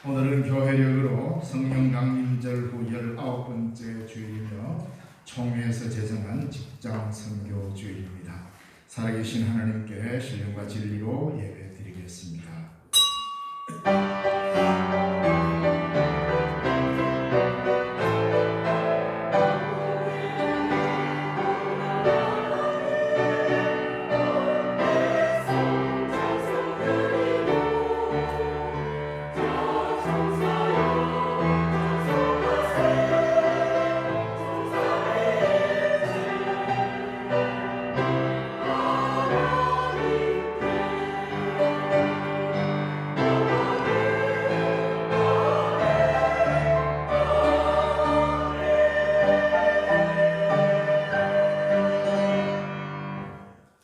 오늘은 교회력으로 성령 강림절 후 19번째 주일이며 총회에서 제정한 직장 선교 주일입니다. 살아계신 하나님께 신령과 진리로 예배 드리겠습니다.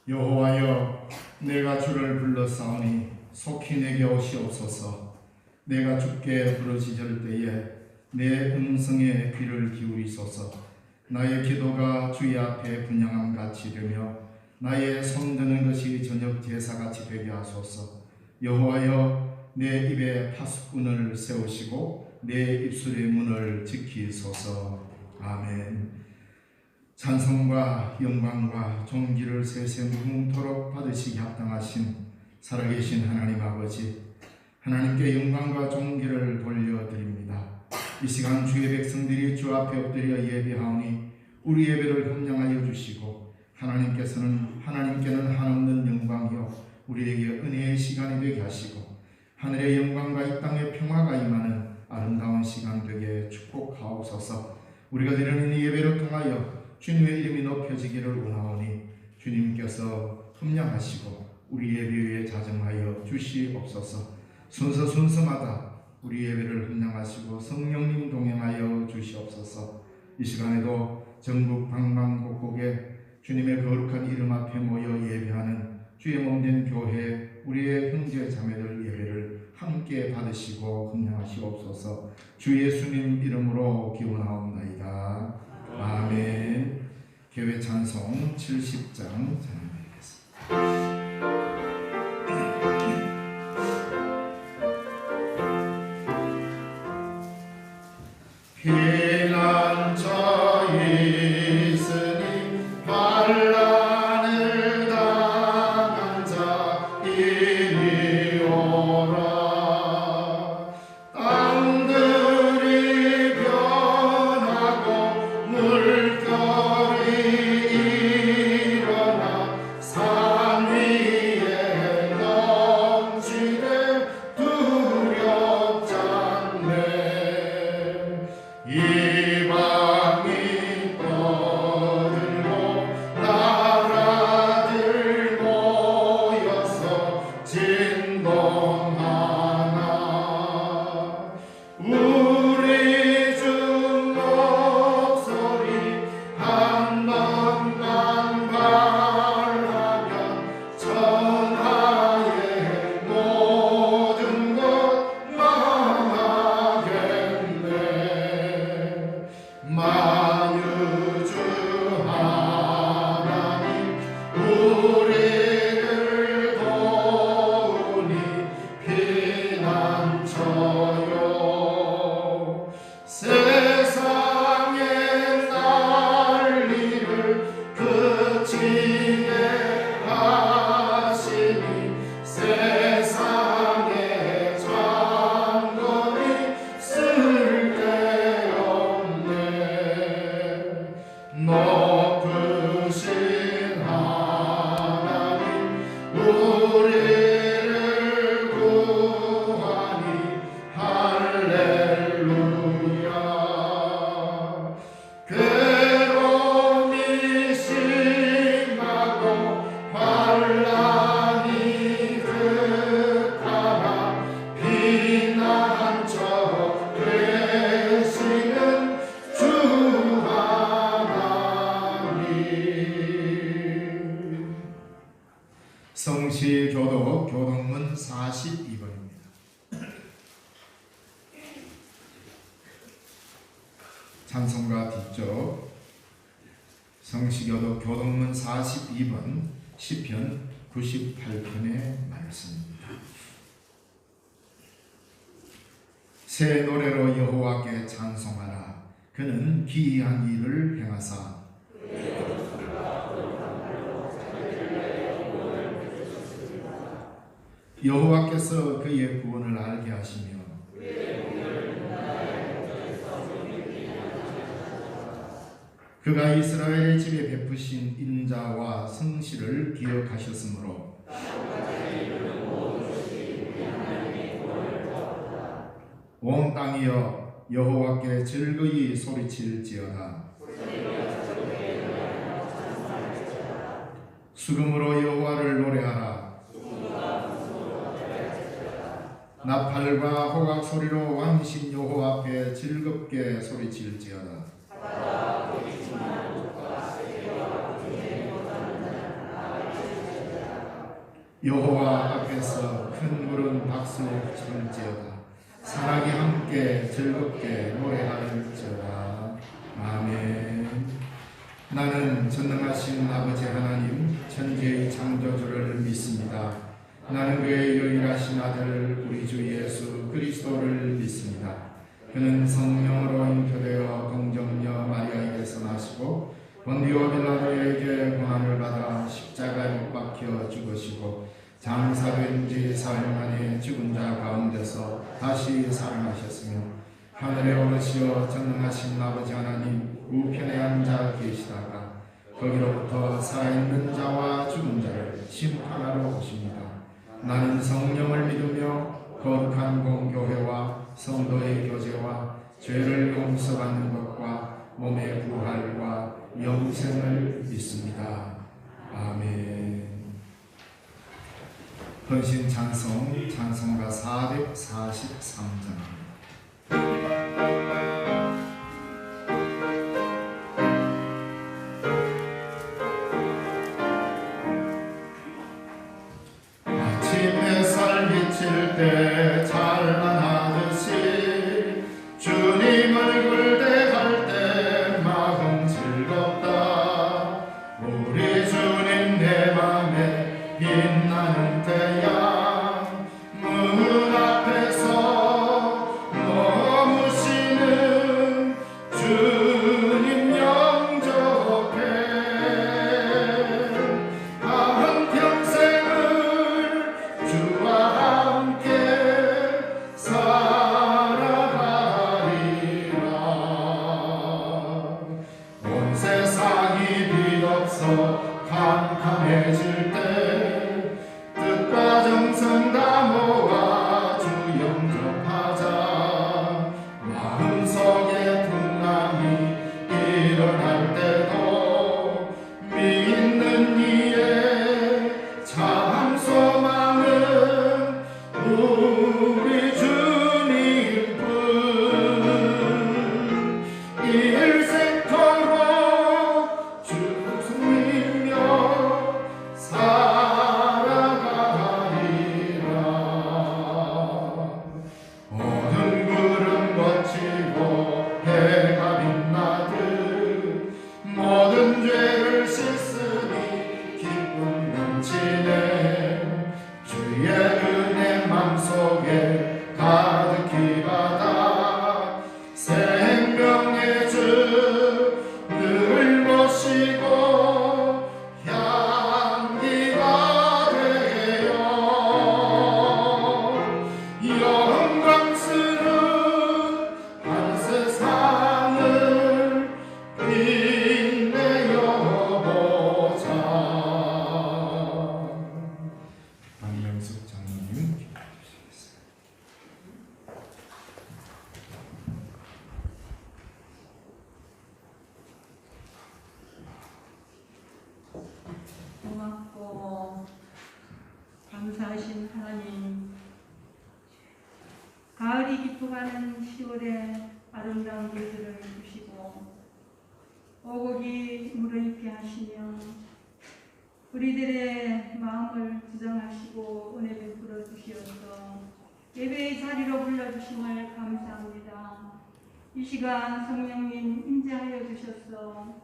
여호와여, 내가 주를 불렀사오니 속히 내게 오시옵소서. 내가 주께 부르짖을 때에 내 음성에 귀를 기울이소서. 나의 기도가 주의 앞에 분향함 같이 되며 나의 손드는 것이 저녁 제사같이 되게 하소서. 여호와여, 내 입에 파수꾼을 세우시고 내 입술의 문을 지키소서. 아멘. 찬송과 영광과 존귀를 세세 무궁토록 받으시기 합당하신 살아계신 하나님 아버지, 하나님께 영광과 존귀를 돌려드립니다. 이 시간 주의 백성들이 주 앞에 엎드려 예배하오니 우리 예배를 함량하여 주시고 하나님께는 한없는 영광이요 우리에게 은혜의 시간이 되게 하시고 하늘의 영광과 이 땅의 평화가 임하는 아름다운 시간 되게 축복하옵소서. 우리가 드리는 이 예배를 통하여 주님의 이름이 높여지기를 원하오니 주님께서 흠량하시고 우리 예배 위에 자정하여 주시옵소서. 순서마다 우리 예배를 흠량하시고 성령님 동행하여 주시옵소서. 이 시간에도 전국 방방곡곡에 주님의 거룩한 이름 앞에 모여 예배하는 주의 몸된 교회 우리의 형제 자매들 예배를 함께 받으시고 긍휼하시옵소서. 주 예수님 이름으로 기원하옵나이다. 아멘. 교회 찬송 70장 찬양드리겠습니다. 피난처에 있으니 환난을 당한 자 이리 오라. 땅들이 변하고 물결이 일어나 산 위에 넘치되 두렵지 않네. 이방이 떠들고 나라들 모여서 진동하나. 우리 주 목소리 한 번만 발하면 천하의 모든 것 망하겠네. 만유주 하나님 우리를 도우니 피난처요. 세상의 난리를 그치게 하시니 세상의 장관이 쓸데없네. 높으신 하나님 우리를 구하니 할렐루야. 괴로움이 심하고 환난이 극하나 피난처 되시는 주 하나님. 성시교도 교동문 42번입니다. 찬송가 뒤쪽 성시교도 교동문 42번 시편 98편의 말씀입니다. 새 노래로 여호와께 찬송하라. 그는 기이한 일을 행하사 여호와께서 그의 구원을 알게 하시며 그가 이스라엘의 집에 베푸신 인자와 성실을 기억하셨으므로 온 땅이여 여호와께 즐거이 소리칠지어다. 수금으로 여호와를 노래하라. 나팔과 호각 소리로 왕신 여호와 앞에 즐겁게 소리칠지어다. 여호와 앞에서 큰 물은 박수 칠지어다. 사랑이 함께 즐겁게 노래할지어다. 아멘. 나는 전능하신 아버지 하나님 천지의 창조주를 믿습니다. 나는 그의 유일하신 아들 우리 주 예수 그리스도를 믿습니다. 그는 성령으로 잉태되어 동정녀 마리아에게서 나시고 본디오 빌라도에게 고난을 받아 십자가에 못 박혀 죽으시고 장사된 지 사흘 만에 죽은 자 가운데서 다시 살아나셨으며 하늘에 오르시어 전능하신 아버지 하나님 우편에 앉아 계시다가 거기로부터 살아있는 자와 죽은 자를 심판하러 오십니다. 나는 성령을 믿으며 거룩한 공교회와 성도의 교제와 죄를 용서받는 것과 몸의 부활과 영생을 믿습니다. 아멘. 헌신 찬송 찬송가 443장. 아침 햇살 비칠 때 가을이 깊어가는 10월에 아름다운 계절을 주시고 오곡이 무르익게 하시며 우리들의 마음을 주장하시고 은혜 베풀어 주시어서 예배의 자리로 불러주심을 감사합니다. 이 시간 성령님 임재하여 주셔서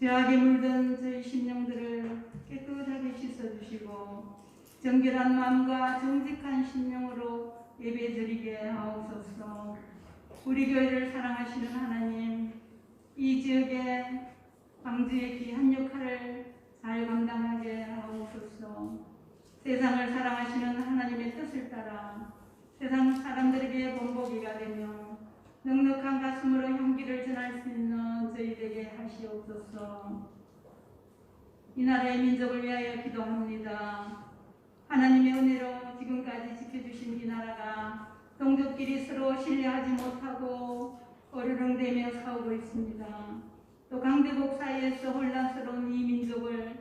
죄악에 물든 저희 심령들을 깨끗하게 씻어주시고 정결한 마음과 정직한 심령으로 예배드리게 하옵소서. 우리 교회를 사랑하시는 하나님, 이 지역의 광주의 귀한 역할을 잘 감당하게 하옵소서. 세상을 사랑하시는 하나님의 뜻을 따라 세상 사람들에게 본보기가 되며 넉넉한 가슴으로 향기를 전할 수 있는 저희에게 하시옵소서. 이 나라의 민족을 위하여 기도합니다. 하나님의 은혜로 지금까지 지켜주신 이 나라가 동족끼리 서로 신뢰하지 못하고 어르렁대며 싸우고 있습니다. 또 강대국 사이에서 혼란스러운 이 민족을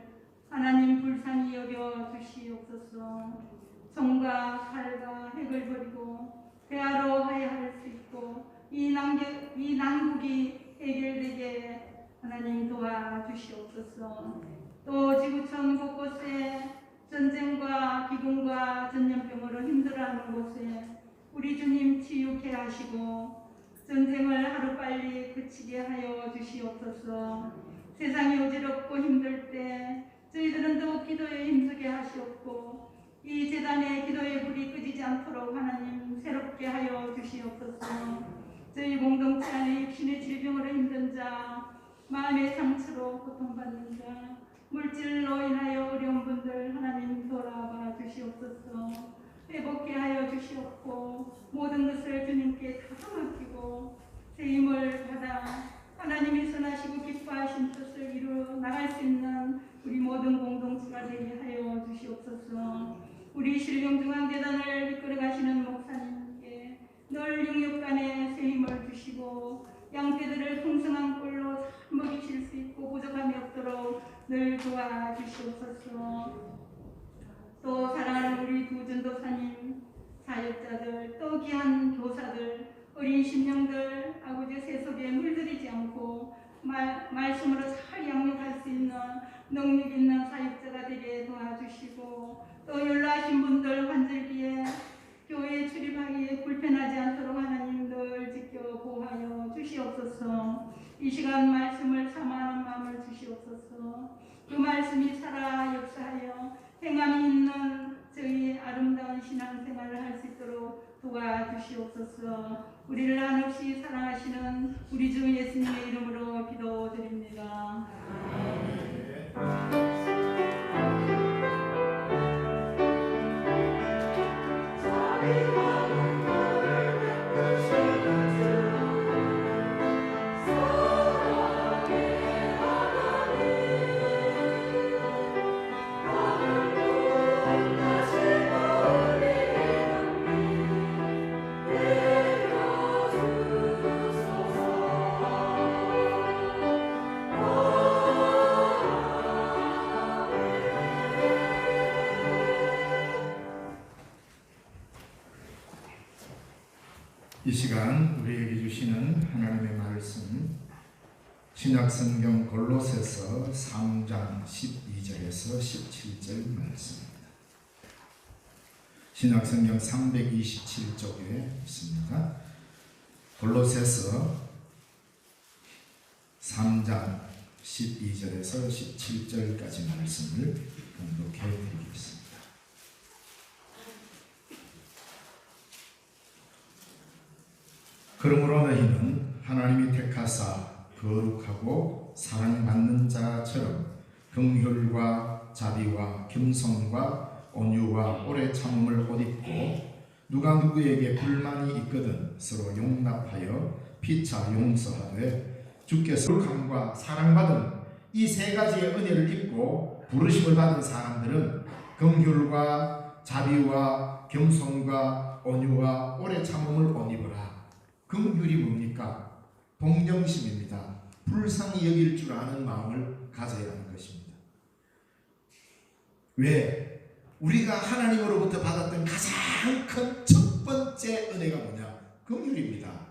하나님 불쌍히 여겨 주시옵소서. 총과 칼과 핵을 버리고 대화로 화해할 수 있고 이 난국이 해결되게 하나님 도와주시옵소서. 또 지구촌 곳곳에 전쟁과 기근과 전염병으로 힘들어하는 곳에 우리 주님 치유케 하시고 전쟁을 하루빨리 그치게 하여 주시옵소서. 세상이 어지럽고 힘들 때 저희들은 더욱 기도에 힘쓰게 하시옵고 이 제단의 기도의 불이 끄지지 않도록 하나님 새롭게 하여 주시옵소서. 저희 공동체 안에 육신의 질병으로 힘든 자, 마음의 상처로 고통받는 자, 물질로 인하여 어려운 분들 하나님 돌아봐 주시옵소서. 회복케 하여 주시옵고 모든 것을 주님께 다 맡기고 새 힘을 받아 하나님이 선하시고 기뻐하신 뜻을 이루어 나갈 수 있는 우리 모든 공동체가 되게 하여 주시옵소서. 우리 신령중앙재단을 이끌어 가시는 목사님께 늘 영육간에 새 힘을 주시고 양떼들을 풍성한 꼴로 먹이실 수 있고 부족함이 없도록 늘 도와주시옵소서. 또 사랑하는 우리 두 전도사님, 사역자들, 또 귀한 교사들, 어린 심령들 아버지 세속에 물들이지 않고 말씀으로 잘 양육할 수 있는 능력 있는 사역자가 되게 도와주시고 또 연로하신 분들 환절기에 교회에 출입하기에 불편하지 않도록 하나님 늘 지켜 보호하여 주시옵소서. 이 시간 말씀을 사모하는 마음을 주시옵소서. 그 말씀이 살아 역사하여 행함이 있는 저희 아름다운 신앙생활을 할 수 있도록 도와주시옵소서. 우리를 한없이 사랑하시는 우리 주 예수님의 이름으로 기도드립니다. 이 시간 우리에게 주시는 하나님의 말씀 신약성경 골로새서 3장 12절에서 17절 말씀입니다. 신약성경 327쪽에 있습니다. 골로새서 3장 12절에서 17절까지 말씀을 공독해 드리겠습니다. 그러므로 너희는 하나님이 택하사 거룩하고 사랑받는 자처럼 긍휼과 자비와 겸손과 온유와 오래 참음을 옷 입고 누가 누구에게 불만이 있거든 서로 용납하여 피차 용서하되 주께서 거룩함과 사랑받은 이 세 가지의 은혜를 입고 부르심을 받은 사람들은 긍휼과 자비와 겸손과 온유와 오래 참음을 옷 입으라. 긍휼이 뭡니까? 동정심입니다. 불쌍히 여길 줄 아는 마음을 가져야 하는 것입니다. 왜? 우리가 하나님으로부터 받았던 가장 큰 첫 번째 은혜가 뭐냐? 긍휼입니다.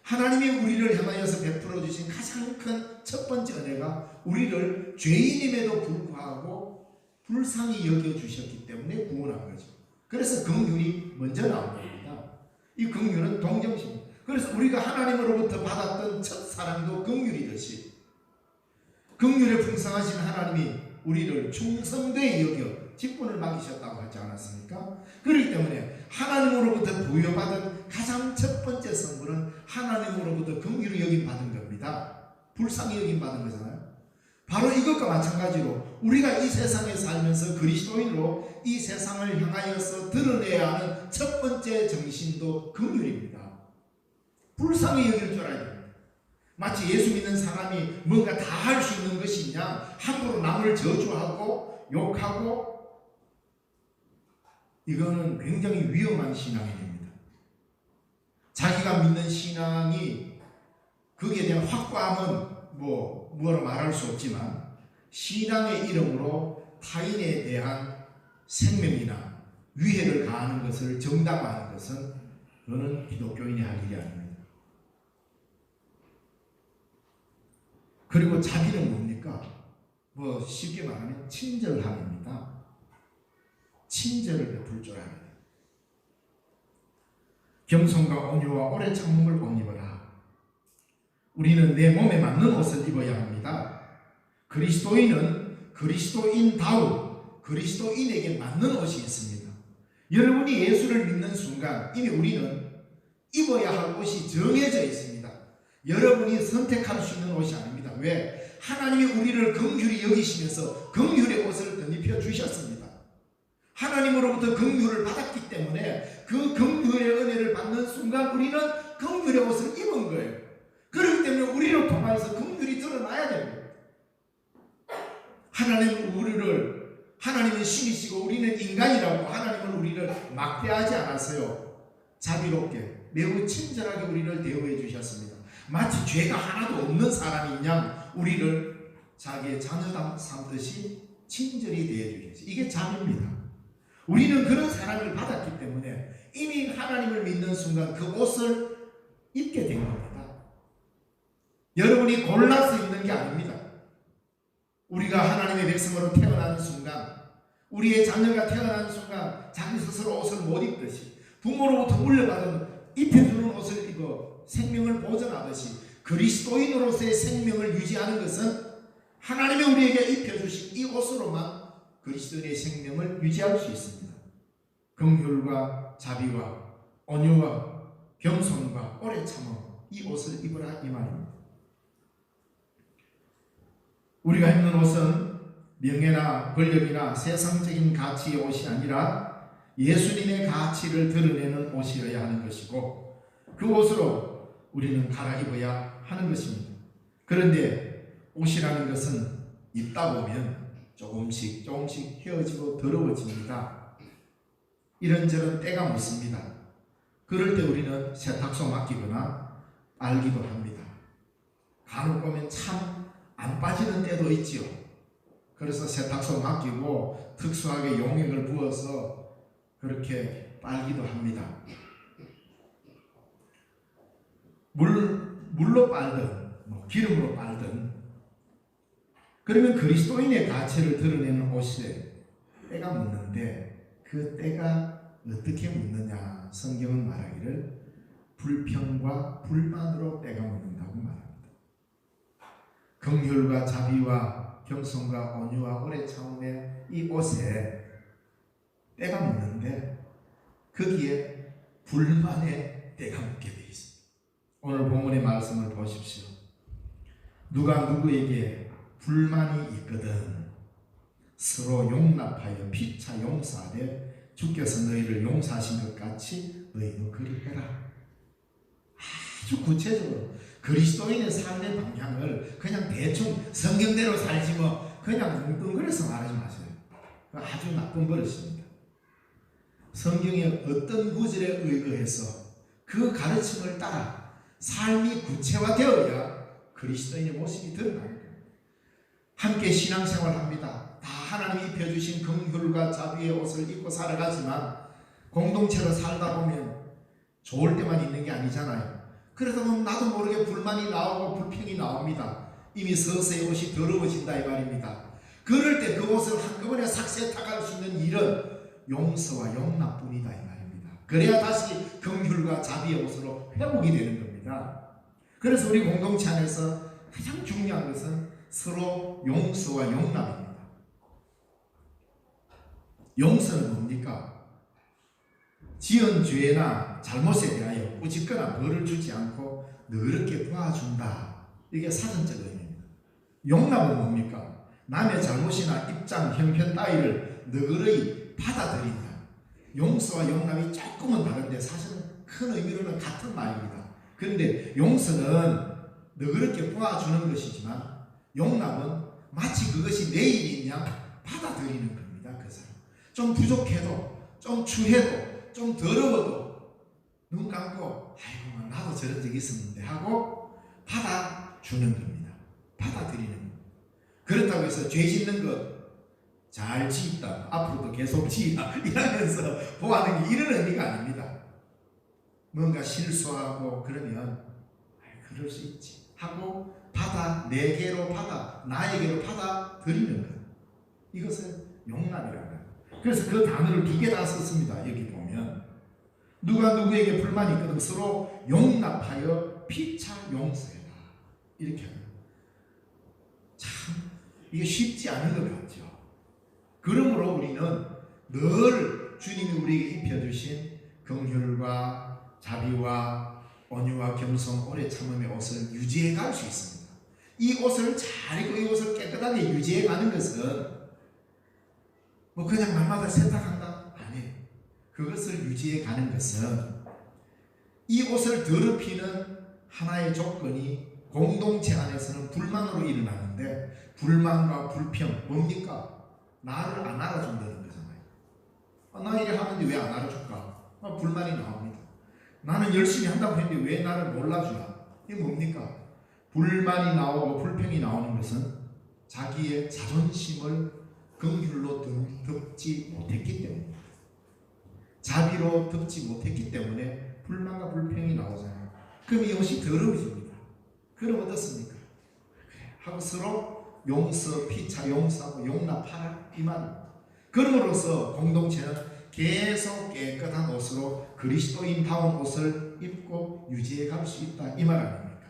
하나님이 우리를 향하여서 베풀어 주신 가장 큰 첫 번째 은혜가 우리를 죄인임에도 불구하고 불쌍히 여겨주셨기 때문에 구원한 거죠. 그래서 긍휼이 먼저 나온 겁니다. 이 긍휼은 동정심입니다. 그래서 우리가 하나님으로부터 받았던 첫 사랑도 긍휼이듯이 긍휼에 풍성하신 하나님이 우리를 충성되게 여겨 직분을 맡기셨다고 하지 않았습니까? 그렇기 때문에 하나님으로부터 부여받은 가장 첫 번째 선물은 하나님으로부터 긍휼히 여김 받은 겁니다. 불쌍히 여김 받은 거잖아요. 바로 이것과 마찬가지로 우리가 이 세상에 살면서 그리스도인으로 이 세상을 향하여서 드러내야 하는 첫 번째 정신도 긍휼입니다. 불쌍히 여길 줄 알아야 됩니다. 마치 예수 믿는 사람이 뭔가 다 할 수 있는 것이냐, 함부로 남을 저주하고 욕하고, 이거는 굉장히 위험한 신앙이 됩니다. 자기가 믿는 신앙이 거기에 대한 확고함은 뭐라 말할 수 없지만 신앙의 이름으로 타인에 대한 생명이나 위해를 가하는 것을 정당화하는 것은 그거는 기독교인이 할 일이 아닙니다. 그리고 자비는 뭡니까? 쉽게 말하면 친절함입니다. 친절을 베풀 줄 알아야 돼요. 겸손과 온유와 오래 참음을 옷 입어라. 우리는 내 몸에 맞는 옷을 입어야 합니다. 그리스도인은 그리스도인다운 그리스도인에게 맞는 옷이 있습니다. 여러분이 예수를 믿는 순간 이미 우리는 입어야 할 옷이 정해져 있습니다. 여러분이 선택할 수 있는 옷이 아닙니다. 왜? 하나님이 우리를 긍휼히 여기시면서 긍휼의 옷을 덧입혀 주셨습니다. 하나님으로부터 긍휼을 받았기 때문에 그 긍휼의 은혜를 받는 순간 우리는 긍휼의 옷을 입은 거예요. 그렇기 때문에 우리를 통해서 긍휼이 드러나야 됩니다. 하나님은 신이시고 우리는 인간이라고 하나님은 우리를 막대하지 않았어요. 자비롭게 매우 친절하게 우리를 대우해 주셨습니다. 마치 죄가 하나도 없는 사람인 양 우리를 자기의 자녀 삼듯이 친절히 대해 주셨어요. 이게 자비입니다. 우리는 그런 사랑을 받았기 때문에 이미 하나님을 믿는 순간 그 옷을 입게 된 겁니다. 여러분이 골라서 입는 게 아닙니다. 우리가 하나님의 백성으로 태어나는 순간, 우리의 자녀가 태어나는 순간 자기 스스로 옷을 못 입듯이 부모로부터 물려받은 입혀주는 옷을 입어 생명을 보존하듯이 그리스도인으로서의 생명을 유지하는 것은 하나님이 우리에게 입혀주신 이 옷으로만 그리스도인의 생명을 유지할 수 있습니다. 긍휼과 자비와 온유와 겸손과 오래 참음, 이 옷을 입으라 이 말입니다. 우리가 입는 옷은 명예나 권력이나 세상적인 가치의 옷이 아니라 예수님의 가치를 드러내는 옷이어야 하는 것이고 그 옷으로 우리는 갈아입어야 하는 것입니다. 그런데 옷이라는 것은 입다 보면 조금씩 헤어지고 더러워집니다. 이런저런 때가 묻습니다. 그럴 때 우리는 세탁소 맡기거나 빨기도 합니다. 간혹 보면 참 안 빠지는 때도 있지요. 그래서 세탁소 맡기고 특수하게 용액을 부어서 그렇게 빨기도 합니다. 물로 빨든 기름으로 빨든 그러면 그리스도인의 가치를 드러내는 옷에 때가 묻는데 그 때가 어떻게 묻느냐 성경은 말하기를 불평과 불만으로 때가 묻는다고 말합니다. 긍휼과 자비와 겸손과 온유와 오래 참음의 이 옷에 때가 묻는데 거기에 불만의 때가 묻게 되어 있습니다. 오늘 본문의 말씀을 보십시오. 누가 누구에게 불만이 있거든 서로 용납하여 피차 용서하되 주께서 너희를 용서하신 것 같이 너희도 그리해라. 아주 구체적으로 그리스도인의 삶의 방향을 그냥 대충 성경대로 살지 그냥 뭉뚱그려서 말하지 마세요. 아주 나쁜 버릇입니다. 성경의 어떤 구절에 의거해서 그 가르침을 따라 삶이 구체화되어야 그리스도인의 모습이 드러납니다. 함께 신앙생활합니다. 다 하나님이 입혀주신 긍휼과 자비의 옷을 입고 살아가지만 공동체로 살다 보면 좋을 때만 있는 게 아니잖아요. 그러다 보면 나도 모르게 불만이 나오고 불평이 나옵니다. 이미 서서히 옷이 더러워진다 이 말입니다. 그럴 때 그 옷을 한꺼번에 싹 세탁할 수 있는 일은 용서와 용납뿐이다 이 말입니다. 그래야 다시 긍휼과 자비의 옷으로 회복이 되는 겁니다. 그래서 우리 공동체 안에서 가장 중요한 것은 서로 용서와 용납입니다. 용서는 뭡니까? 지은 죄나 잘못에 대하여 꾸짖거나 벌을 주지 않고 너그럽게 도와준다. 이게 사전적 의미입니다. 용납은 뭡니까? 남의 잘못이나 입장, 형편 따위를 너그러이 받아들인다. 용서와 용납이 조금은 다른데 사실은 큰 의미로는 같은 말입니다. 그런데 용서는 너그럽게 도와주는 것이지만 용납은 마치 그것이 내 일인 양 받아들이는 겁니다. 그 사람. 좀 부족해도, 좀 추해도, 좀 더러워도 눈 감고 아이고 나도 저런 적이 있었는데 하고 받아주는 겁니다. 받아들이는 것. 그렇다고 해서 죄 짓는 것 잘 지있다 앞으로도 계속 지으라 이러면서 보호하는 게 이런 의미가 아닙니다. 뭔가 실수하고 그러면 그럴 수 있지 하고 내게로 나에게로 받아들이는 것. 이것을 용납이라고 해요. 그래서 그 단어를 2개 다 썼습니다. 여기 보면 누가 누구에게 불만이 있거든 서로 용납하여 피차 용서해라 이렇게 합니다. 참 이게 쉽지 않은 것 같죠. 그러므로 우리는 늘 주님이 우리에게 입혀주신 긍휼과 자비와 온유와 겸손 오래 참음의 옷을 유지해 갈 수 있습니다. 이 옷을 잘 입고 이 옷을 깨끗하게 유지해 가는 것은 뭐 그냥 날마다 세탁한다? 아니에요. 그것을 유지해 가는 것은 이 옷을 더럽히는 하나의 조건이 공동체 안에서는 불만으로 일어나는데 불만과 불평 뭡니까? 나를 안 알아준다는 거잖아요. 나 이래 하는데 왜 안 알아줄까? 불만이 나옵니다. 나는 열심히 한다고 했는데 왜 나를 몰라주나? 이게 뭡니까? 불만이 나오고 불평이 나오는 것은 자기의 자존심을 긍휼로 덮지 못했기 때문입니다. 자비로 덮지 못했기 때문에 불만과 불평이 나오잖아요. 그럼 이것이 더러워집니다. 그럼 어떻습니까? 하고 서로 용서, 피차 용서하고 용납하라 이 말입니다. 그럼으로써 공동체는 계속 깨끗한 옷으로 그리스도인다운 옷을 입고 유지해 갈 수 있다 이 말 아닙니까?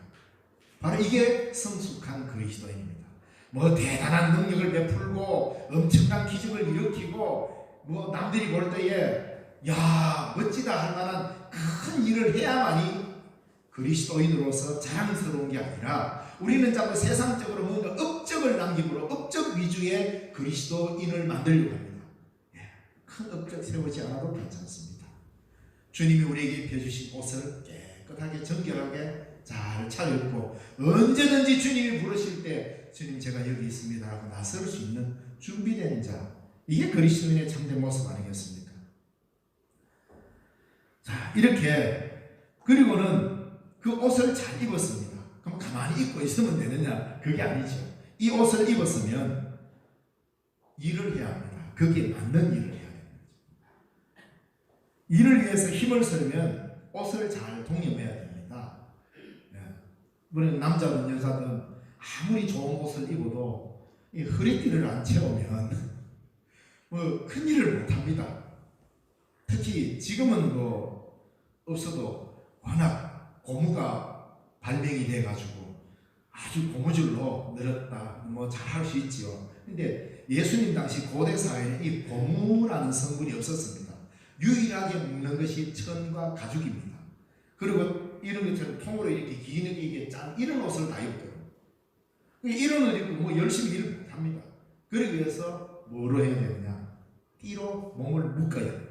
바로 이게 성숙한 그리스도인입니다. 뭐 대단한 능력을 베풀고 엄청난 기적을 일으키고 뭐 남들이 볼 때에 야 멋지다 할 만한 큰 일을 해야만이 그리스도인으로서 자랑스러운 게 아니라 우리는 자꾸 세상적으로 뭔가 업적을 남김으로 업적 위주의 그리스도인을 만들려고 합니다. 큰 업적 세우지 않아도 괜찮습니다. 주님이 우리에게 입혀주신 옷을 깨끗하게 정결하게 잘 차려입고 언제든지 주님이 부르실 때 주님 제가 여기 있습니다 하고 나설 수 있는 준비된 자, 이게 그리스도인의 참된 모습 아니겠습니까? 자, 이렇게 그리고는 그 옷을 잘 입었습니다. 그럼 가만히 입고 있으면 되느냐? 그게 아니죠. 이 옷을 입었으면 일을 해야 합니다. 거기에 맞는 일을 해야 됩니다. 일을 위해서 힘을 쓰려면 옷을 잘 동여매야 됩니다. 물론 남자든 여자든 아무리 좋은 옷을 입어도 이 허리띠를 안 채우면 뭐 큰 일을 못합니다. 특히 지금은 뭐 없어도 워낙 고무가 발명이 돼가지고 아주 고무줄로 늘었다 뭐 잘할 수 있지요. 근데 예수님 당시 고대 사회에는 이 고무라는 성분이 없었습니다. 유일하게 묶는 것이 천과 가죽입니다. 그리고 이런 것처럼 통으로 이렇게 기니게 짠 이런 옷을 다 입더라고요. 이런 옷을 입고 뭐 열심히 일을 못합니다. 그러기 위해서 뭐로 해야 되느냐? 띠로 몸을 묶어야 돼요.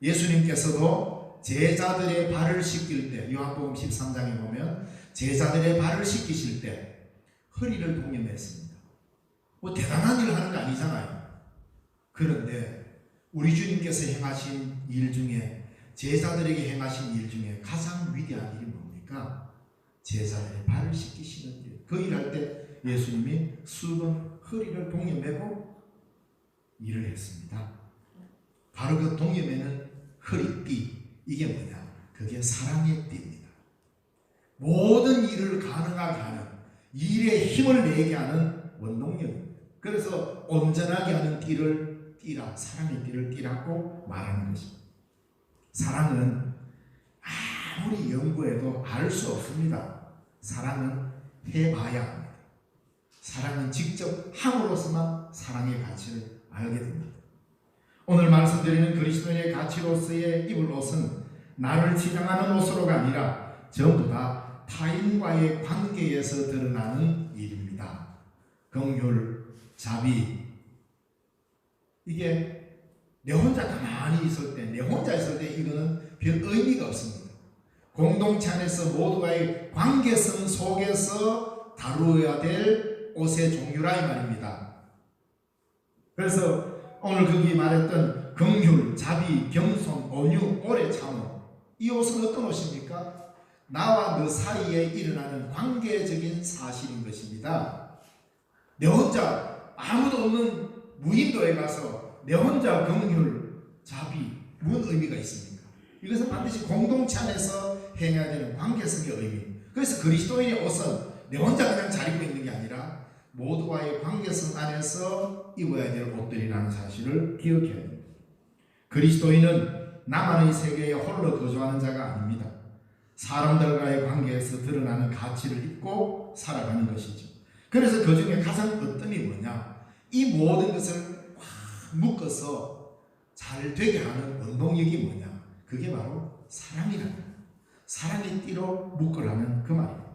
예수님께서도 제자들의 발을 씻길 때 요한복음 13장에 보면 제자들의 발을 씻기실 때 허리를 동여맸습니다. 뭐 대단한 일을 하는 거 아니잖아요. 그런데 우리 주님께서 행하신 일 중에 제자들에게 행하신 일 중에 가장 위대한 일이 뭡니까? 제자들의 발을 씻기시는 일. 그 일할 때 예수님이 수건 허리를 동여매고 일을 했습니다. 바로 그 동여매는 허리띠. 이게 뭐냐? 그게 사랑의 띠입니다. 모든 일을 가능하게 하는, 일에 힘을 내게 하는 원동력입니다. 그래서 온전하게 하는 띠를 띠라, 사랑의 띠를 띠라고 말하는 것입니다. 사랑은 아무리 연구해도 알 수 없습니다. 사랑은 해봐야 합니다. 사랑은 직접 함으로써만 사랑의 가치를 알게 됩니다. 오늘 말씀드리는 그리스도인의 가치로서의 입을 옷은 나를 치장하는 옷으로가 아니라 전부 다 타인과의 관계에서 드러나는 일입니다. 긍휼, 자비, 이게 내 혼자 가만히 있을 때, 내 혼자 있을 때 이거는 별 의미가 없습니다. 공동체 안에서 모두와의 관계성 속에서 다루어야 될 옷의 종류라 이 말입니다. 그래서 오늘 거기 말했던 긍휼, 자비, 겸손, 온유, 오래 참음, 이 옷은 어떤 옷입니까? 나와 너 사이에 일어나는 관계적인 사실인 것입니다. 내 혼자 아무도 없는 무인도에 가서 내 혼자 긍휼, 자비, 무슨 의미가 있습니까? 이것은 반드시 공동체 안에서 행해야 되는 관계성의 의미. 그래서 그리스도인의 옷은 내 혼자 그냥 잘 입고 있는 게 아니라 모두와의 관계성 안에서 입어야 될 옷들이라는 사실을 기억해야 됩니다. 그리스도인은 나만의 세계에 홀로 거주하는 자가 아닙니다. 사람들과의 관계에서 드러나는 가치를 입고 살아가는 것이죠. 그래서 그 중에 가장 어떤이 뭐냐? 이 모든 것을 확 묶어서 잘 되게 하는 원동력이 뭐냐? 그게 바로 사랑이라는 거예요. 사랑의 띠로 묶으라는 그 말입니다.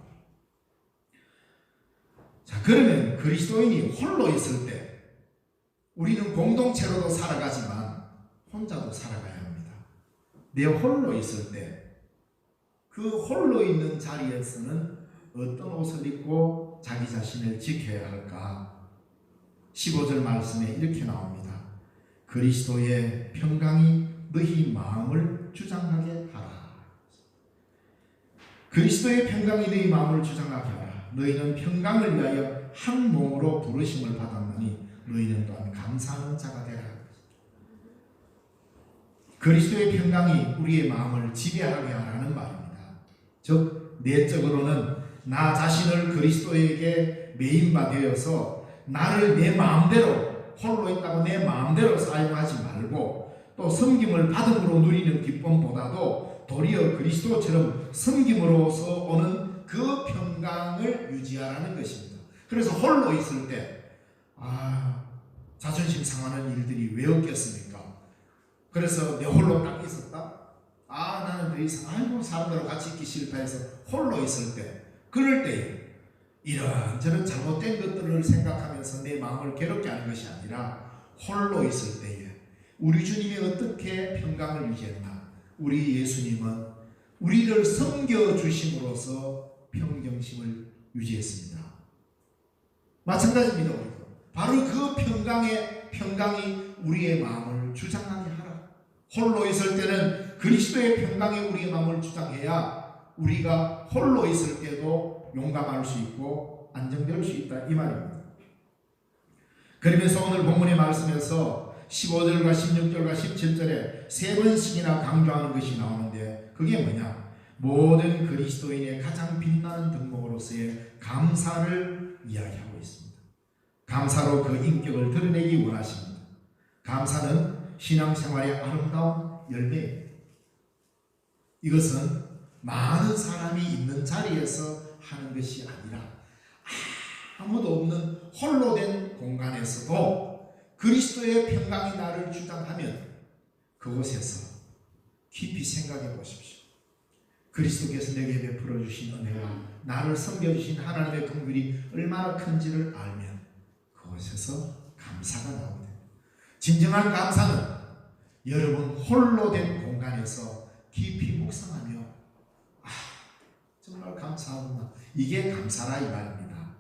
자, 그러면 그리스도인이 홀로 있을 때 우리는 공동체로도 살아가지만 혼자도 살아가야 합니다. 내 홀로 있을 때 그 홀로 있는 자리에서는 어떤 옷을 입고 자기 자신을 지켜야 할까? 15절 말씀에 이렇게 나옵니다. 그리스도의 평강이 너희 마음을 주장하게 하라. 그리스도의 평강이 너희 마음을 주장하게 하라. 너희는 평강을 위하여 한 몸으로 부르심을 받았느니 너희는 또한 감사하는 자가 되라. 그리스도의 평강이 우리의 마음을 지배하게 하라는 말입니다. 즉 내적으로는 나 자신을 그리스도에게 매인바 되어서 나를 내 마음대로 홀로 있다고 내 마음대로 사용하지 말고 또 섬김을 받음으로 누리는 기쁨보다도 도리어 그리스도처럼 섬김으로서 오는 그 평강을 유지하라는 것입니다. 그래서 홀로 있을 때 자존심 상하는 일들이 왜 없겠습니까? 그래서 내 홀로 딱 있었다? 나는 더 이상 사람들하고 같이 있기 싫다해서 홀로 있을 때, 그럴 때 이런저런 잘못된 것들을 생각하면서 내 마음을 괴롭게 하는 것이 아니라 홀로 있을 때에 우리 주님이 어떻게 평강을 유지했나? 우리 예수님은 우리를 섬겨주심으로써 평정심을 유지했습니다. 마찬가지입니다. 우리도. 바로 그 평강이 우리의 마음을 주장하게 하라. 홀로 있을 때는 그리스도의 평강이 우리의 마음을 주장해야 우리가 홀로 있을 때도 용감할 수 있고 안정될 수 있다 이 말입니다. 그러면서 오늘 본문의 말씀에서 15절과 16절과 17절에 세 번씩이나 강조하는 것이 나오는데 그게 뭐냐? 모든 그리스도인의 가장 빛나는 덕목으로서의 감사를 이야기하고 있습니다. 감사로 그 인격을 드러내기 원하십니다. 감사는 신앙생활의 아름다운 열매입니다. 이것은 많은 사람이 있는 자리에서 하는 것이 아니라 아무도 없는 홀로 된 공간에서도 그리스도의 평강이 나를 주장하면 그곳에서 깊이 생각해 보십시오. 그리스도께서 내게 베풀어 주신 은혜와 나를 섬겨주신 하나님의 긍휼이 얼마나 큰지를 알면 그곳에서 감사가 나오게 됩니다. 진정한 감사는 여러분 홀로 된 공간에서 깊이 묵상하며 정말 감사하구나. 이게 감사라 이 말입니다.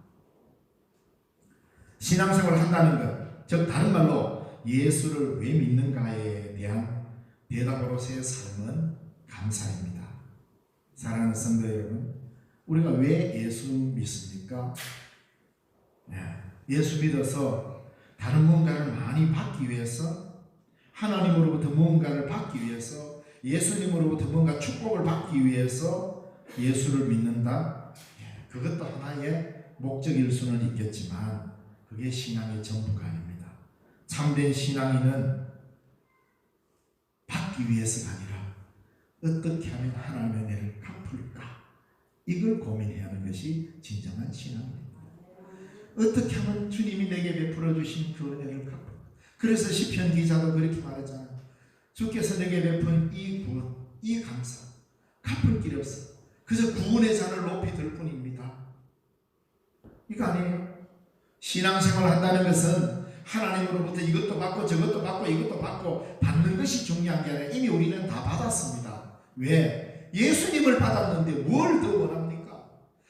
신앙생활을 한다는 것, 즉 다른 말로 예수를 왜 믿는가에 대한 대답으로서의 삶은 감사입니다. 사랑하는 성도 여러분, 우리가 왜 예수 믿습니까? 예수 믿어서 다른 무언가를 많이 받기 위해서, 하나님으로부터 무언가를 받기 위해서 예수님으로부터 뭔가 축복을 받기 위해서 예수를 믿는다. 그것도 하나의 목적일 수는 있겠지만 그게 신앙의 전부가 아닙니다. 참된 신앙인은 받기 위해서가 아니라 어떻게 하면 하나님의 은혜를 갚을까, 이걸 고민해야 하는 것이 진정한 신앙입니다. 어떻게 하면 주님이 내게 베풀어 주신 그 은혜를 갚을까. 그래서 시편 기자도 그렇게 말하잖아요. 주께서 내게 베푼 이 구원, 이 감사 갚을 길이 없어. 그저 구원의 잔을 높이 들 뿐입니다. 이거 아니에요. 신앙생활을 한다는 것은 하나님으로부터 이것도 받고 저것도 받고 이것도 받고 받는 것이 중요한 게 아니라 이미 우리는 다 받았습니다. 왜? 예수님을 받았는데 뭘 더 원합니까?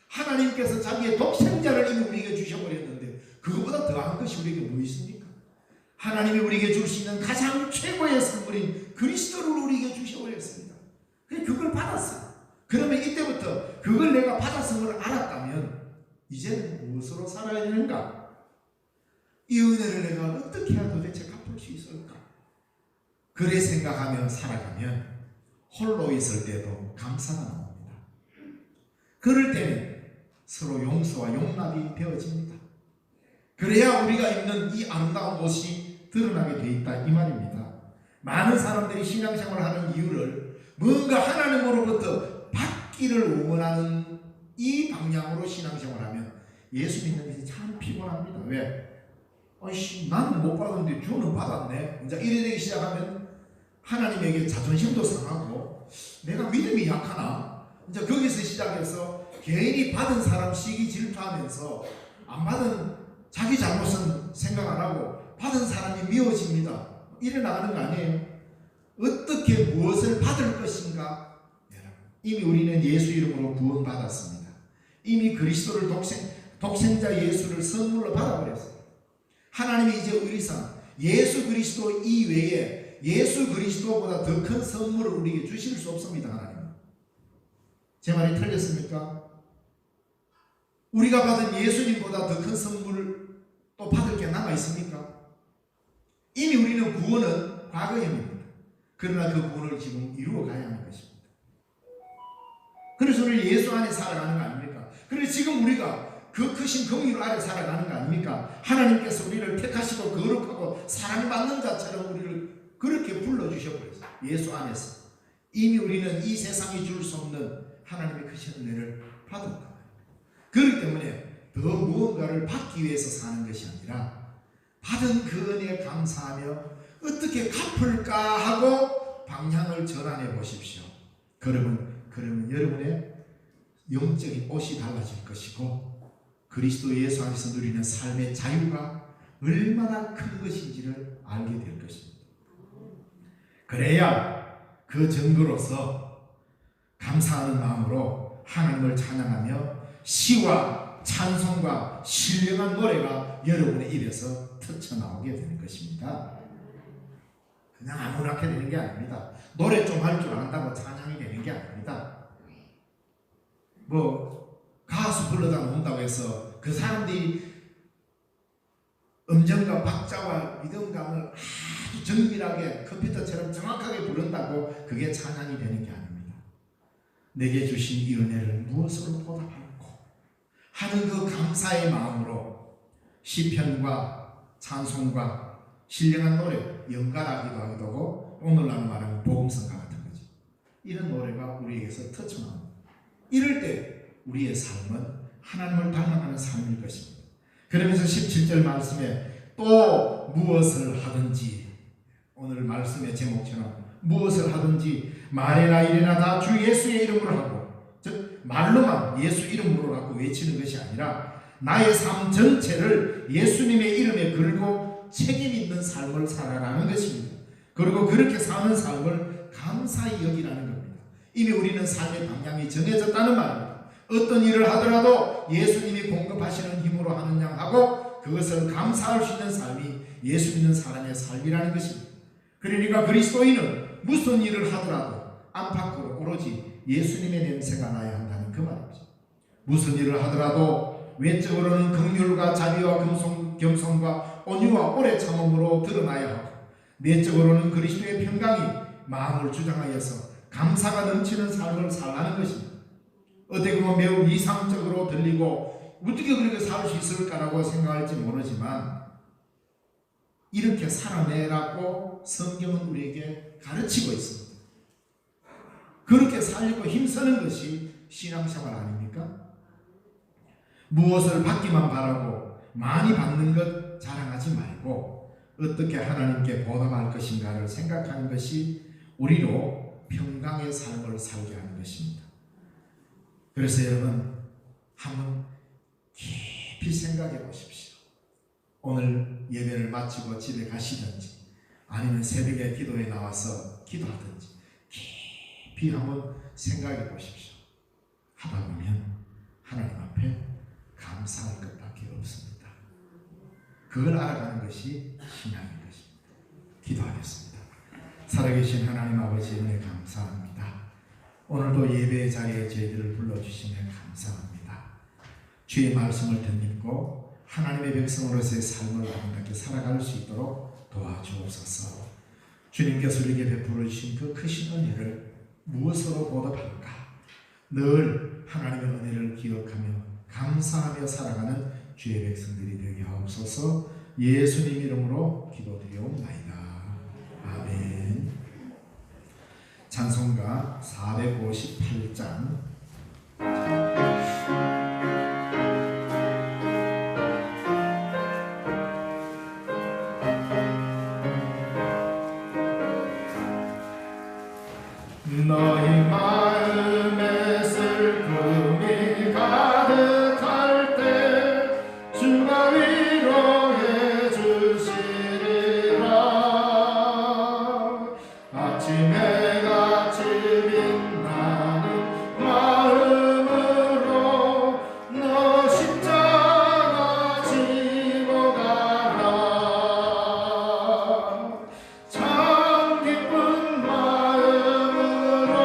하나님께서 자기의 독생자를 이미 우리에게 주셔버렸는데 그거보다 더한 것이 우리에게 뭐 있습니까? 하나님이 우리에게 줄 수 있는 가장 최고의 선물인 그리스도를 우리에게 주셔버렸습니다. 그걸 받았어요. 그러면 이때부터 그걸 내가 받았음을 알았다면 이제는 무엇으로 살아야 되는가? 이 은혜를 내가 어떻게 해야 도대체 갚을 수 있을까? 그래 생각하며 살아가면 홀로 있을 때도 감사가 나옵니다. 그럴 때는 서로 용서와 용납이 되어집니다. 그래야 우리가 입는 이 아름다운 옷이 드러나게 돼 있다, 이 말입니다. 많은 사람들이 신앙생활을 하는 이유를 뭔가 하나님으로부터 받기를 원하는 이 방향으로 신앙생활하면 예수 믿는 것이 참 피곤합니다. 왜? 나는 못 받았는데 주는 받았네. 이제 이래 되기 시작하면 하나님에게 자존심도 상하고 내가 믿음이 약하나? 이제 거기서 시작해서 개인이 받은 사람 시기 질투하면서 안 받은 자기 잘못은 생각 안 하고 받은 사람이 미워집니다. 이래 나가는 거 아니에요? 어떻게 무엇을 받을 것인가? 이미 우리는 예수 이름으로 구원받았습니다. 이미 그리스도를 독생자 예수를 선물로 받아버렸어요. 하나님이 이제 우리상 예수 그리스도 이외에 예수 그리스도보다 더 큰 선물을 우리에게 주실 수 없습니다. 하나님. 제 말이 틀렸습니까? 우리가 받은 예수님보다 더 큰 선물을 또 받을 게 남아 있습니까? 이미 우리는 구원은 과거입니다. 그러나 그 구원을 지금 이루어 가야 하는 것입니다. 그래서 우리 예수 안에 살아가는 거 아닙니까? 그래서 지금 우리가 그 크신 긍휼 아래 살아가는 거 아닙니까? 하나님께서 우리를 택하시고 거룩하고 사랑받는 자처럼 우리를 그렇게 불러주셔버렸어요. 예수 안에서. 이미 우리는 이 세상이 줄 수 없는 하나님의 크신 은혜를 받았다. 그렇기 때문에 더 무언가를 받기 위해서 사는 것이 아니라 받은 그 은혜에 감사하며 어떻게 갚을까 하고 방향을 전환해 보십시오. 그러면 여러분의 영적인 옷이 달라질 것이고 그리스도 예수 안에서 누리는 삶의 자유가 얼마나 큰 것인지를 알게 될 것입니다. 그래야 그 증거로서 감사하는 마음으로 하나님을 찬양하며 시와 찬송과 신령한 노래가 여러분의 입에서 터쳐나오게 되는 것입니다. 그냥 아무렇게 되는 게 아닙니다. 노래 좀 할 줄 안다고 찬양이 되는 게 아닙니다. 가수 불러다 놓는다고 해서 그 사람들이 음정과 박자와 리듬감을 아주 정밀하게 컴퓨터처럼 정확하게 부른다고 그게 찬양이 되는 게 아닙니다. 내게 주신 이 은혜를 무엇으로 보답할까 하는 그 감사의 마음으로 시편과 찬송과 신령한 노래, 연가라기도 하기도 하고 오늘날 말하는 복음성가 같은 거죠. 이런 노래가 우리에게서 터쳐나옵니다. 이럴 때 우리의 삶은 하나님을 닮아가는 삶일 것입니다. 그러면서 17절 말씀에 또 무엇을 하든지, 오늘 말씀의 제목처럼 무엇을 하든지 말이나 일이나 다 주 예수의 이름으로 하고, 즉 말로만 예수 이름으로 하고 외치는 것이 아니라 나의 삶 전체를 예수님의 이름에 걸고 책임 있는 삶을 살아가는 것입니다. 그리고 그렇게 사는 삶을 감사히 여기라는 겁니다. 이미 우리는 삶의 방향이 정해졌다는 말입니다. 어떤 일을 하더라도 예수님이 공급하시는 힘으로 하는 양 하고 그것을 감사할 수 있는 삶이 예수 믿는 사람의 삶이라는 것입니다. 그러니까 그리스도인은 무슨 일을 하더라도 안팎으로 오로지 예수님의 냄새가 나야 한다는 그 말이죠. 무슨 일을 하더라도 외적으로는 긍휼과 자비와 겸손과 온유와 오래 참음으로 드러나야 하고 내적으로는 그리스도의 평강이 마음을 주장하여서 감사가 넘치는 삶을 살라는 것입니다. 어떻게 보면 매우 이상적으로 들리고 어떻게 그렇게 살 수 있을까라고 생각할지 모르지만 이렇게 살아내라고 성경은 우리에게 가르치고 있습니다. 그렇게 살려고 힘쓰는 것이 신앙생활 아닙니까? 무엇을 받기만 바라고 많이 받는 것 자랑하지 말고 어떻게 하나님께 보답할 것인가를 생각하는 것이 우리로 평강의 삶을 살게 하는 것입니다. 그래서 여러분 한번 깊이 생각해 보십시오. 오늘 예배를 마치고 집에 가시든지 아니면 새벽에 기도에 나와서 기도하든지 깊이 한번 생각해 보십시오. 하다 보면 하나님 앞에 감사할 것밖에 없습니다. 그걸 알아가는 것이 신앙인 것입니다. 기도하겠습니다. 살아계신 하나님 아버지 은혜 감사합니다. 오늘도 예배의 자리에 저희들을 불러주시며 감사합니다. 주의 말씀을 듣고 하나님의 백성으로서의 삶을 아름답게 살아갈 수 있도록 도와주옵소서. 주님께서 우리에게 베풀어 주신 그 크신 은혜를 무엇으로 보답할까? 늘 하나님의 은혜를 기억하며 감사하며 살아가는 주의 백성들이 되게 하옵소서. 예수님 이름으로 기도드리옵나이다. 아멘. 찬송가 458장 너희 마음에 슬픔이 가득할 때 주가 위로해 주시리라. 아침에 같이 빛나는 마음으로 너 십자가 지고 가라. 참 기쁜 마음으로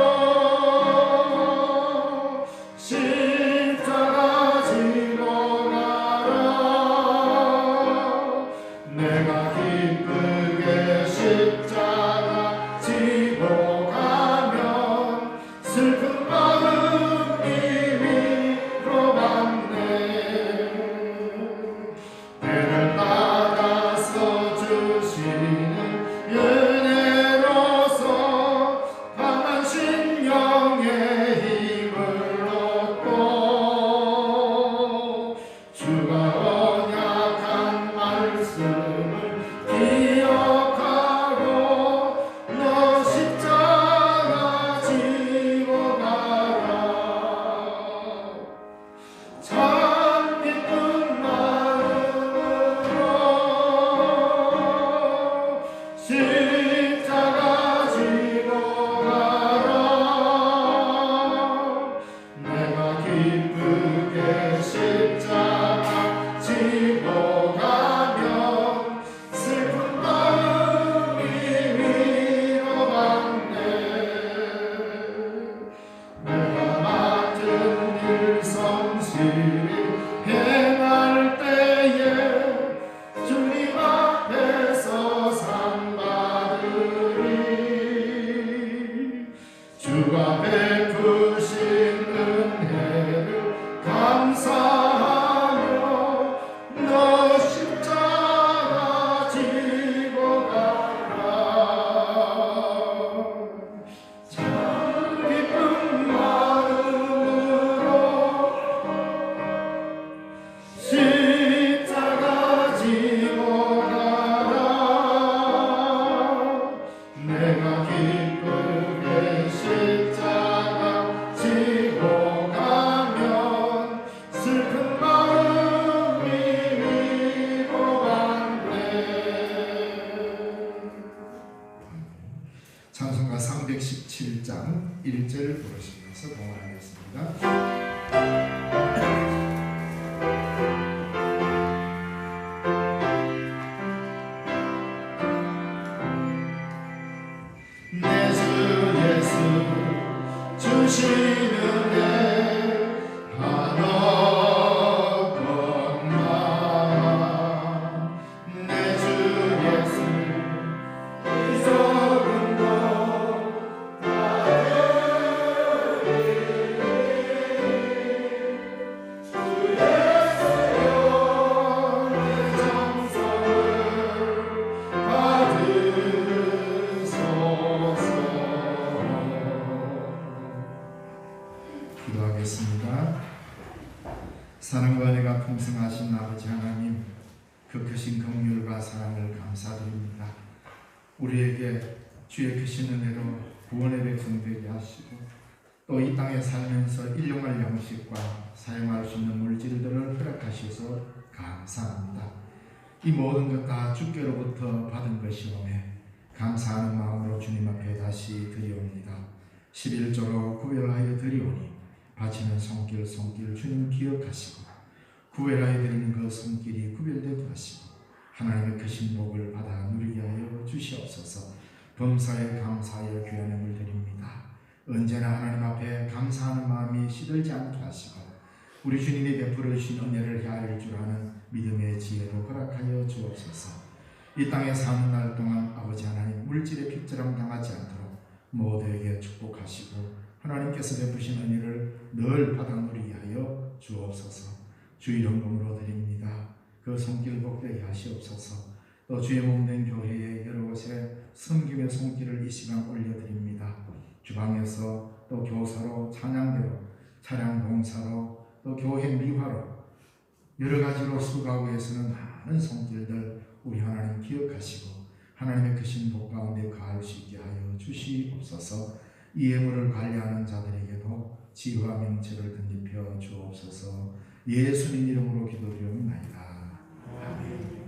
십자가 지고 가라. 내가 기쁘게 십자가 지고 가면 슬픈 마음이 위로받네. 때를 따라서 주시는 은혜로서 강한 심령의 힘을 얻고 주가 언약한 말씀을 기억하고 너 십자가 지고 가라. 참 기쁜 마음으로 십자가 지고 가라. 내가 기쁘게 십자가 지고 가면 슬픈 마음이 위로받네. 내가 맡은 일 성실히 행할 때에 주님 앞에서 상 받으리. 주가 베푸신 은혜를 감사하며 너 십자가 지고 가라. 참 기쁜 마음으로 십자가 지고 가라. 내가 기쁘게 십자가 지고 가면 슬픈 마음이 위로받네. 찬송가 317장 1절 부르시면서 봉헌하겠습니다. 내 주 예수 주시는 내 한없던 마음. 내 주 예수 이 조금도 기도하겠습니다. 사랑과 은혜가 풍성하신 아버지 하나님, 그 크신 긍휼과 사랑을 감사드립니다. 우리에게 주의 크신 은혜로 구원의 백성 되게 하시고 또 이 땅에 살면서 일용할 양식과 사용할 수 있는 물질들을 허락하셔서 감사합니다. 이 모든 것 다 주께로부터 받은 것이오매 감사하는 마음으로 주님 앞에 다시 드리옵니다. 11조로 구별하여 드리오니 바치는 손길 주님 기억하시고 구별하여 드리는 그 손길이 구별되게 하시고 하나님의 크신 복을 받아 누리게 하여 주시옵소서. 범사에 감사하여 귀한 을 드립니다. 언제나 하나님 앞에 감사하는 마음이 시들지 않게 하시고 우리 주님이 베풀어 주신 은혜를 헤아릴 줄 아는 믿음의 지혜로 허락하여 주옵소서. 이 땅에 사는 날 동안 아버지 하나님 물질의 핍절함 당하지 않도록 모두에게 축복하시고 하나님께서 베푸신 은혜를 늘 받아 누리게 하여 주옵소서. 주 이름으로 드립니다. 그 손길 복되게 하시옵소서. 또 주의 몸된 교회의 여러 곳에 섬김의 손길을 이 시간 올려드립니다. 주방에서 또 교사로 찬양대로 차량 봉사로 또 교회 미화로 여러 가지로 수고하고에서는 많은 손길들 우리 하나님 기억하시고 하나님의 크신 복 가운데 가할 수 있게 하여 주시옵소서. 이 예물을 관리하는 자들에게도 지혜와 명철을 덧입혀 주옵소서. 예수님 이름으로 기도드리옵나이다. 아멘.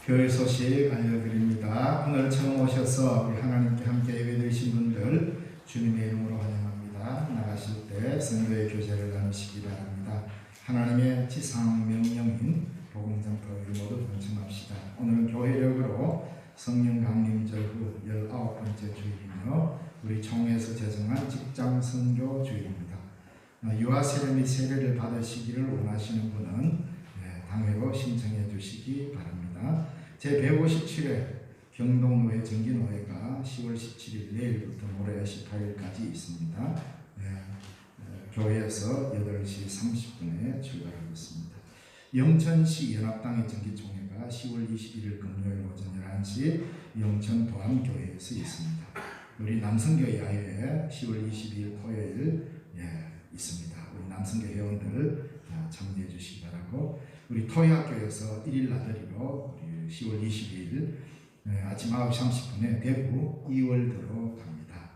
교회 소식 알려드립니다. 오늘 처음 오셔서 우리 하나님께 함께 예배드리신 분들 주님의 이름으로 환영합니다. 나가실 때 성도의 교제를 나누시기 바랍니다. 하나님의 지상 명령인 복음 전파를 모두 동참합시다. 오늘은 교회력으로 성령 강림절 후 19번째 주일이며 우리 총회에서 제정한 직장 선교 주일입니다. 유아 세례 및 세례를 받으시기를 원하시는 분은 당회로 신청해 주시기 바랍니다. 제157회 경동노회 정기노회가 10월 17일 내일부터 모레 18일까지 있습니다. 교회에서 8시 30분에 출발하겠습니다. 영천시 연합당의 정기총회가 10월 21일 금요일 오전 11시 영천 도암교회에서 있습니다. 우리 남성교회 야외에 10월 22일 토요일 있습니다. 우리 남성교회 회원들 참여해 주시기 바라고 우리 토요학교에서 1일 나들이로 10월 22일 아침 9시 30분에 대구 이월드로 갑니다.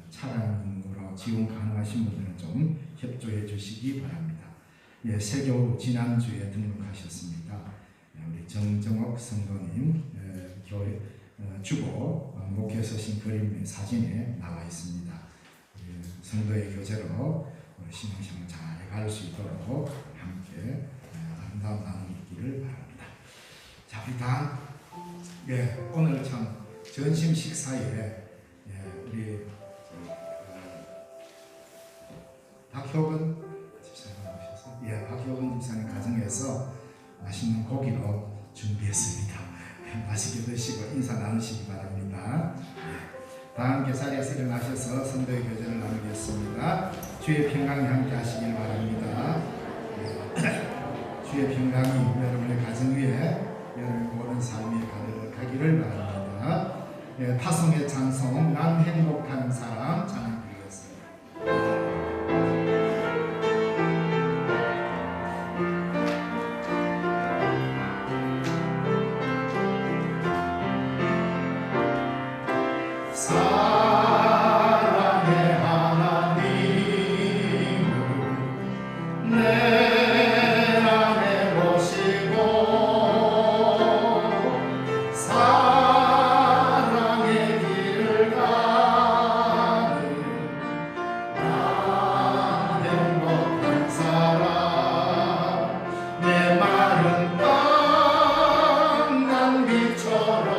차량으로 지원 가능하신 분들은 좀 협조해 주시기 바랍니다. 세교 지난주에 등록하셨습니다. 우리 정정옥 성도님 교회 주보 목회 서신 그림 사진에 나와 있습니다. 성도의 교제로 신앙생활 잘 갈 수 있도록 함께 아름다운 나눔이 있기를 바랍니다. 자, 우리 다 오늘 참 전심 식사에 우리 박효근 집사님 오셔서 박효근 집사님 가정에서 맛있는 고기로 준비했습니다. 맛있게 드시고 인사 나누시기 바랍니다. 다 함께 자리에서 일어나셔서 성도의 교제를 나누겠습니다. 주의 평강이 함께 하시길 바랍니다. 주의 평강이 여러분의 가정 위에 여러분의 모든 삶에 가득하기를 바랍니다. 파송의 찬송 난 행복한 사람 찬양드리겠습니다. 사랑의 하나님을 내 안에 모시고 사랑의 길을 가는 난 행복한 사람 내 마른 땅 난 빛처럼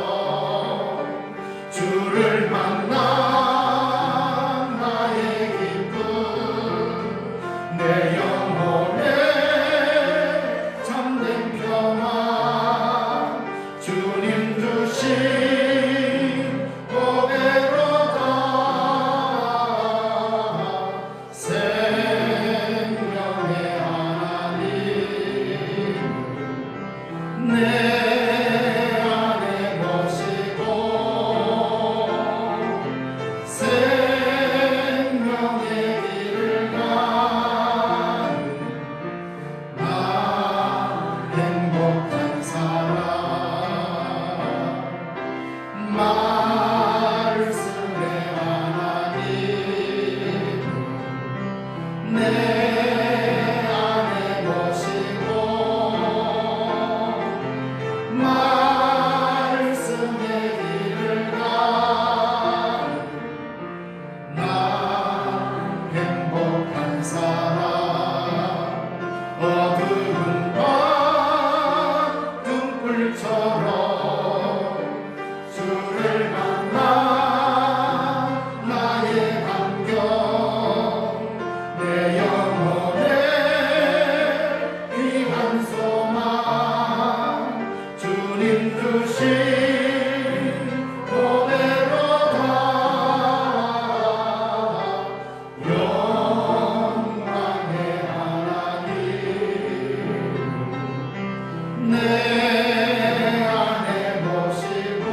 말씀의 하나님 내 안에 모시고 말씀의 길을 가는 나 행복한 사람 어두운 밤 등불처럼 주를 만나 나의 감격 내 영혼의 귀한 소망 주님 주신 보배로다 영광의 하나님 내 안에 모시고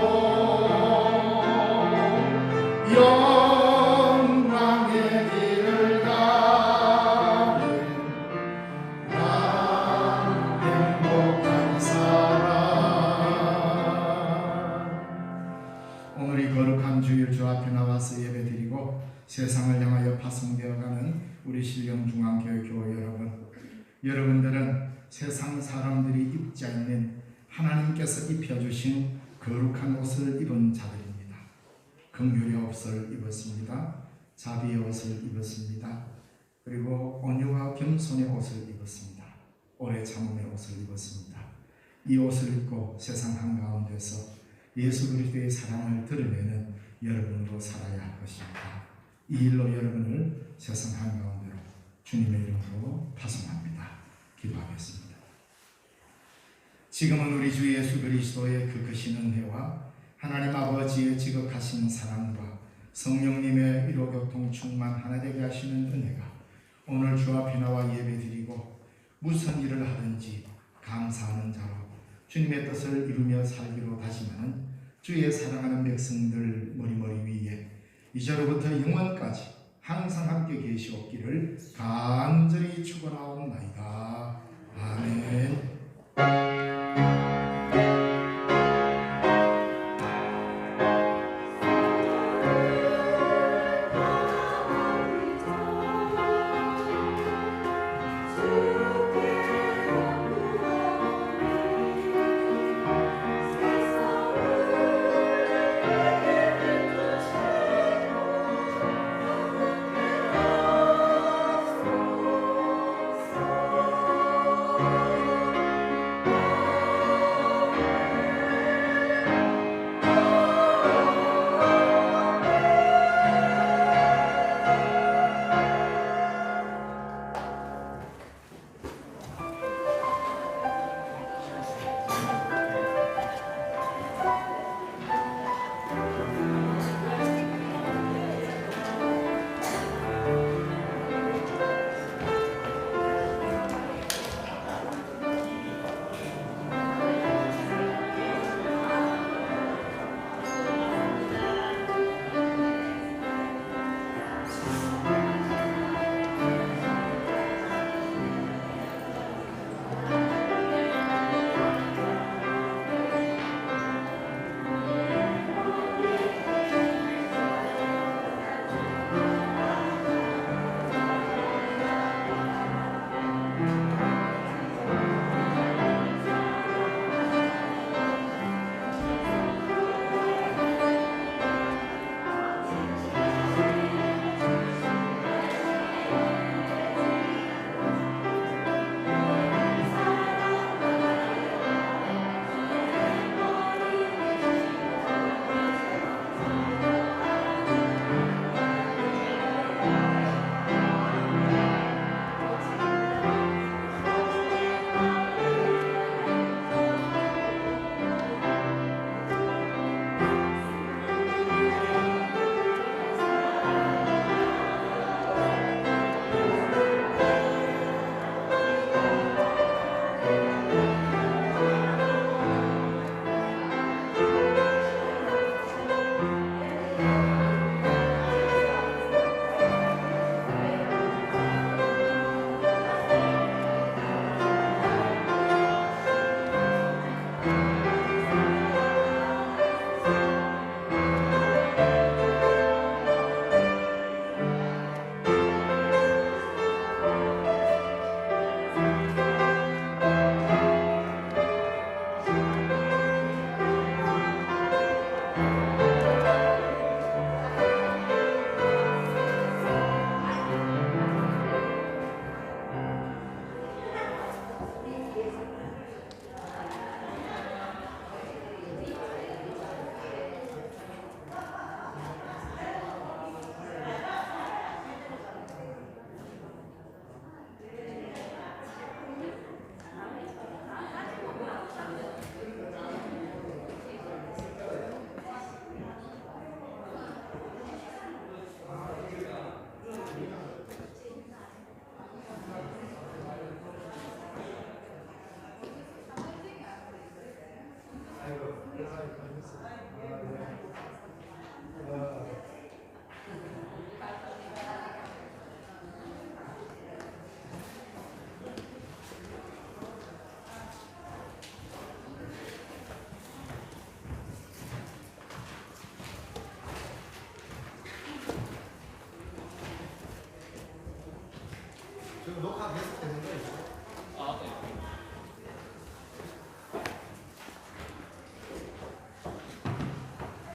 영광의 길을 가는 나 행복한 사람. 오늘 이 거룩한 주일 주 앞에 나와서 예배드리고 세상을 향하여 파송되어가는 우리 신령중앙교회 여러분, 여러분들은 세상 사람들이 입지 않는 하나님께서 입혀주신 거룩한 옷을 입은 자들입니다. 긍휼의 옷을 입었습니다. 자비의 옷을 입었습니다. 그리고 온유와 겸손의 옷을 입었습니다. 오래 참음의 옷을 입었습니다. 이 옷을 입고 세상 한가운데서 예수 그리스도의 사랑을 드러내는 여러분으로 살아야 할 것입니다. 이 일로 여러분을 세상 한가운데로 주님의 이름으로 파송합니다. 기도하겠습니다. 지금은 우리 주 예수 그리스도의 그 크신 은혜와 하나님 아버지의 지극하신 사랑과 성령님의 위로교통 충만 하나 되게 하시는 은혜가 오늘 주 앞에 나와 예배드리고 무슨 일을 하든지 감사하는 자로 주님의 뜻을 이루며 살기로 다짐하는 주의 사랑하는 백성들 머리머리 위에 이제로부터 영원까지 항상 함께 계시옵기를 간절히 축원하옵나이다. 아멘. 녹화 계속 되는 거예요? 아, 네.